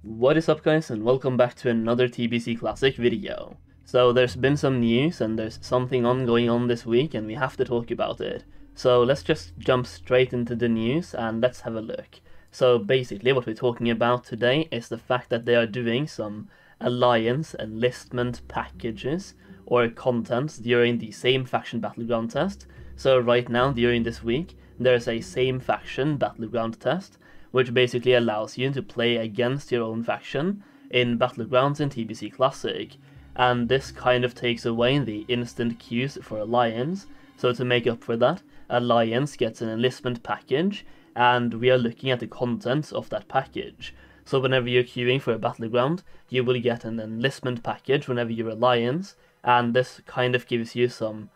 What is up, guys, and welcome back to another TBC Classic video. So there's been some news and there's something going on this week and we have to talk about it. So let's just jump straight into the news and let's have a look. So basically what we're talking about today is the fact that they are doing some Alliance Enlistment Packages or contents during the same faction battleground test. So right now during this week there's a same faction battleground test, which basically allows you to play against your own faction in Battlegrounds in TBC Classic, and this kind of takes away the instant queues for Alliance. So to make up for that, Alliance gets an enlistment package, and we are looking at the contents of that package. So whenever you're queuing for a Battleground, you will get an enlistment package whenever you're Alliance, and this kind of gives you some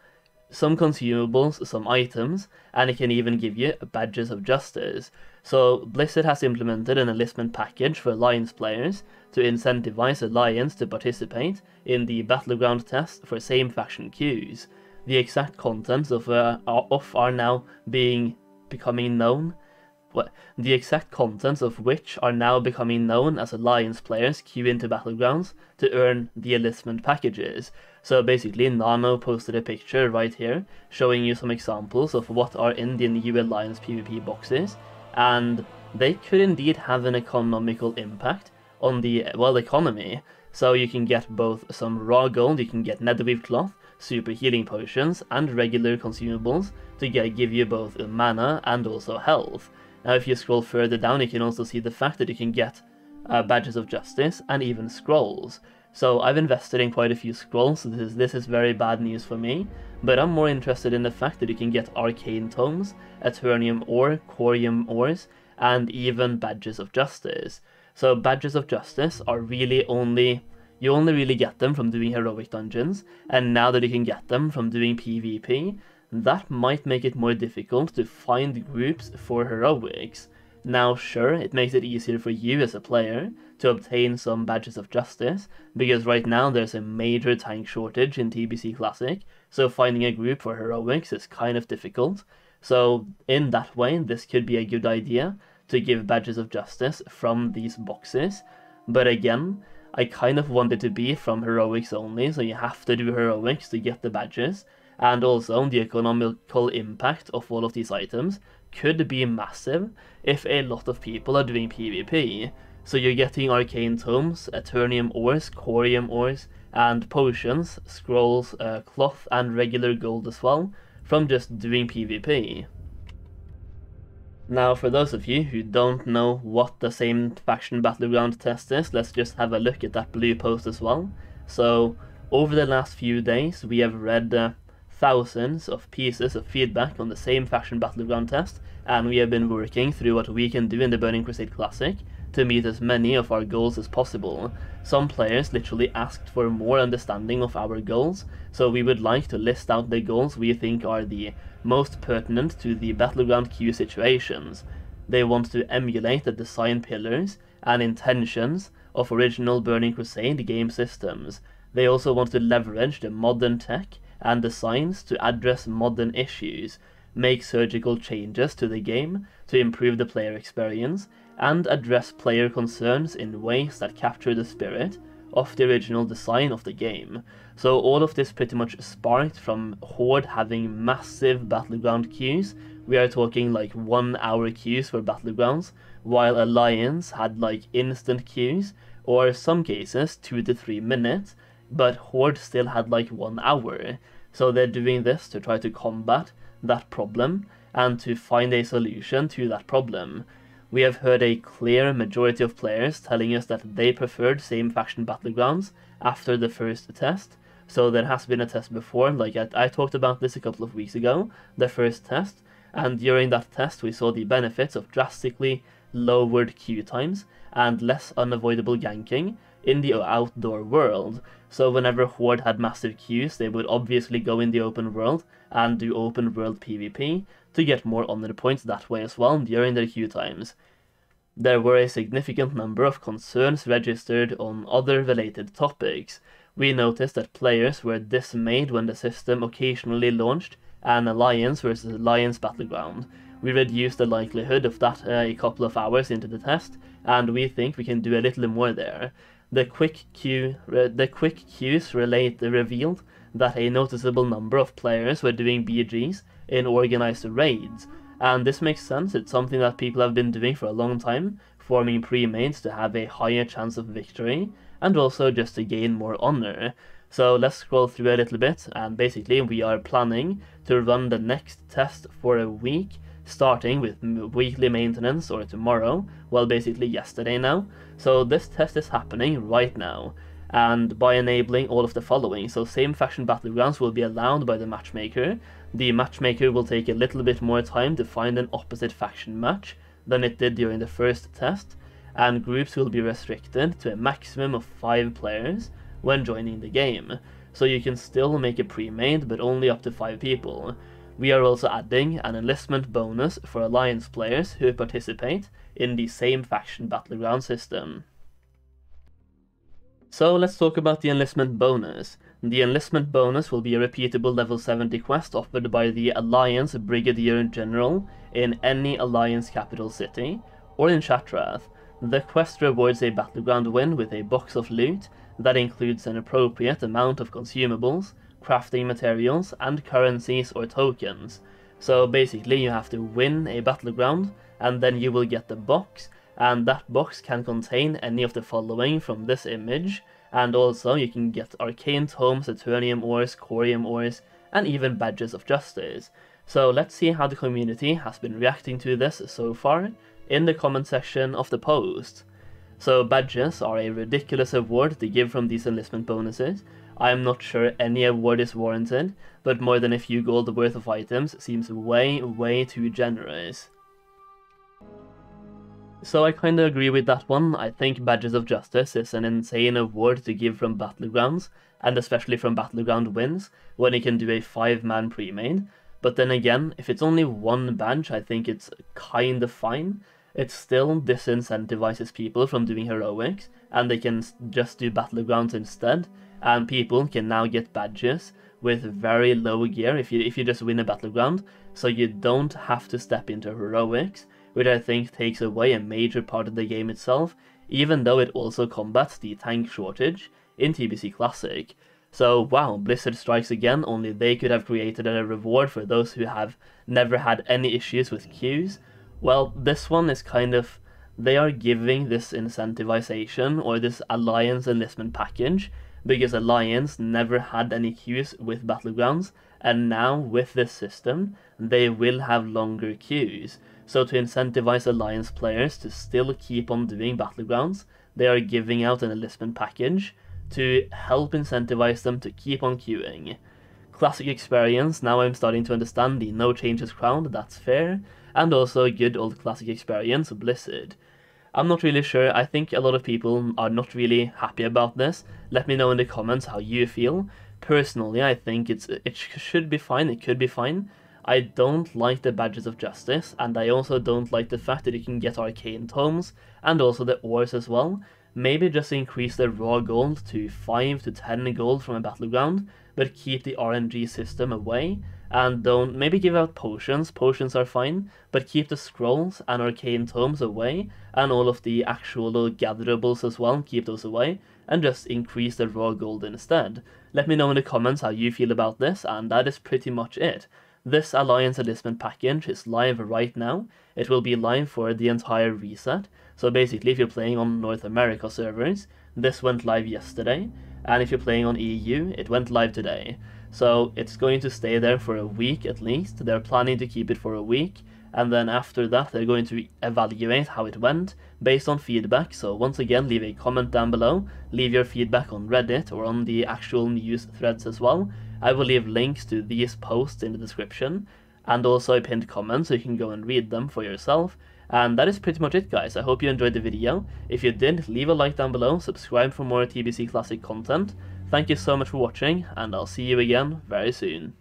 consumables, some items, and it can even give you badges of justice. So Blizzard has implemented an enlistment package for Alliance players to incentivize Alliance to participate in the Battleground test for same faction queues. The exact contents of are now becoming known. The exact contents of which are now becoming known as Alliance players queue into Battlegrounds to earn the enlistment packages. So basically Nano posted a picture right here showing you some examples of what are in the new Alliance PvP boxes, and they could indeed have an economical impact on the, well, economy. So you can get both some raw gold, you can get netherweave cloth, super healing potions, and regular consumables to give you both mana and also health. Now if you scroll further down, you can also see the fact that you can get badges of justice and even scrolls. So I've invested in quite a few scrolls, so this is very bad news for me, but I'm more interested in the fact that you can get Arcane Tomes, Eternium Ore, Khorium Ores, and even badges of justice. So badges of justice are you only really get them from doing heroic dungeons, and now that you can get them from doing PvP, that might make it more difficult to find groups for heroics. Now sure, it makes it easier for you as a player to obtain some badges of justice, because right now there's a major tank shortage in TBC Classic, so finding a group for heroics is kind of difficult. So in that way, this could be a good idea to give badges of justice from these boxes, but again, I kind of want it to be from heroics only, so you have to do heroics to get the badges, and also the economical impact of all of these items could be massive if a lot of people are doing PvP. So you're getting Arcane Tomes, Eternium Ores, Khorium Ores, and potions, scrolls, cloth, and regular gold as well, from just doing PvP. Now for those of you who don't know what the same faction battleground test is, let's just have a look at that blue post as well. So over the last few days we have read thousands of pieces of feedback on the same faction battleground test, and we have been working through what we can do in the Burning Crusade Classic to meet as many of our goals as possible. Some players literally asked for more understanding of our goals, so we would like to list out the goals we think are the most pertinent to the battleground queue situations. They want to emulate the design pillars and intentions of original Burning Crusade game systems. They also want to leverage the modern tech and designs to address modern issues, make surgical changes to the game to improve the player experience, and address player concerns in ways that capture the spirit of the original design of the game. So all of this pretty much sparked from Horde having massive battleground queues. We are talking like 1 hour queues for Battlegrounds, while Alliance had like instant queues, or some cases 2 to 3 minutes, but Horde still had like 1 hour. So they're doing this to try to combat that problem and to find a solution to that problem. We have heard a clear majority of players telling us that they preferred same faction battlegrounds after the first test. So there has been a test before, like I talked about this a couple of weeks ago, the first test, and during that test we saw the benefits of drastically lowered queue times and less unavoidable ganking in the outdoor world. So whenever Horde had massive queues, they would obviously go in the open world and do open world PvP to get more honor points that way as well during their queue times. There were a significant number of concerns registered on other related topics. We noticed that players were dismayed when the system occasionally launched an Alliance versus Alliance battleground. We reduced the likelihood of that a couple of hours into the test, and we think we can do a little more there. The quick queues revealed that a noticeable number of players were doing BGs in organized raids, and this makes sense. It's something that people have been doing for a long time, forming pre-mains to have a higher chance of victory, and also just to gain more honor. So let's scroll through a little bit, and basically we are planning to run the next test for a week, starting with weekly maintenance, or tomorrow, well basically yesterday now. So this test is happening right now, and by enabling all of the following. So same faction battlegrounds will be allowed by the matchmaker. The matchmaker will take a little bit more time to find an opposite faction match than it did during the first test, and groups will be restricted to a maximum of 5 players when joining the game. So you can still make a pre-made, but only up to 5 people. We are also adding an enlistment bonus for Alliance players who participate in the same faction battleground system. So let's talk about the enlistment bonus. The enlistment bonus will be a repeatable level 70 quest offered by the Alliance Brigadier General in any Alliance capital city, or in Shatrath. The quest rewards a battleground win with a box of loot that includes an appropriate amount of consumables, crafting materials, and currencies or tokens. So basically you have to win a battleground, and then you will get the box, and that box can contain any of the following from this image, and also you can get Arcane Tomes, Eternium Ores, Khorium Ores, and even Badges of Justice. So let's see how the community has been reacting to this so far in the comment section of the post. So badges are a ridiculous award to give from these enlistment bonuses. I am not sure any award is warranted, but more than a few gold worth of items seems way too generous. So I kinda agree with that one. I think Badges of Justice is an insane award to give from Battlegrounds, and especially from Battleground wins, when you can do a 5-man pre-made. But then again, if it's only one badge, I think it's kinda fine. It still disincentivizes people from doing heroics, and they can just do Battlegrounds instead, and people can now get badges with very low gear if you just win a Battleground, so you don't have to step into heroics, which I think takes away a major part of the game itself, even though it also combats the tank shortage in TBC Classic. So wow, Blizzard strikes again. Only they could have created a reward for those who have never had any issues with queues. Well, this one is kind of, they are giving this incentivization, or this Alliance Enlistment Package, because Alliance never had any queues with Battlegrounds, and now with this system, they will have longer queues. So to incentivize Alliance players to still keep on doing Battlegrounds, they are giving out an enlistment package to help incentivize them to keep on queuing. Classic experience, now I'm starting to understand the no changes crown, that's fair, and also good old classic experience, Blizzard. I'm not really sure. I think a lot of people are not really happy about this. Let me know in the comments how you feel. Personally, I think it should be fine, it could be fine. I don't like the Badges of Justice, and I also don't like the fact that you can get Arcane Tomes, and also the Ores as well. Maybe just increase the raw gold to 5 to 10 gold from a Battleground, but keep the RNG system away, and don't maybe give out potions. Potions are fine, but keep the scrolls and Arcane Tomes away, and all of the actual gatherables as well, keep those away, and just increase the raw gold instead. Let me know in the comments how you feel about this, and that is pretty much it. This Alliance Enlistment Package is live right now. It will be live for the entire reset. So basically, if you're playing on North America servers, this went live yesterday, and if you're playing on EU, it went live today. So it's going to stay there for a week at least. They're planning to keep it for a week, and then after that they're going to evaluate how it went based on feedback. So once again, leave a comment down below, leave your feedback on Reddit or on the actual news threads as well. I will leave links to these posts in the description, and also a pinned comment so you can go and read them for yourself. And that is pretty much it, guys. I hope you enjoyed the video. If you did, leave a like down below, subscribe for more TBC Classic content. Thank you so much for watching, and I'll see you again very soon.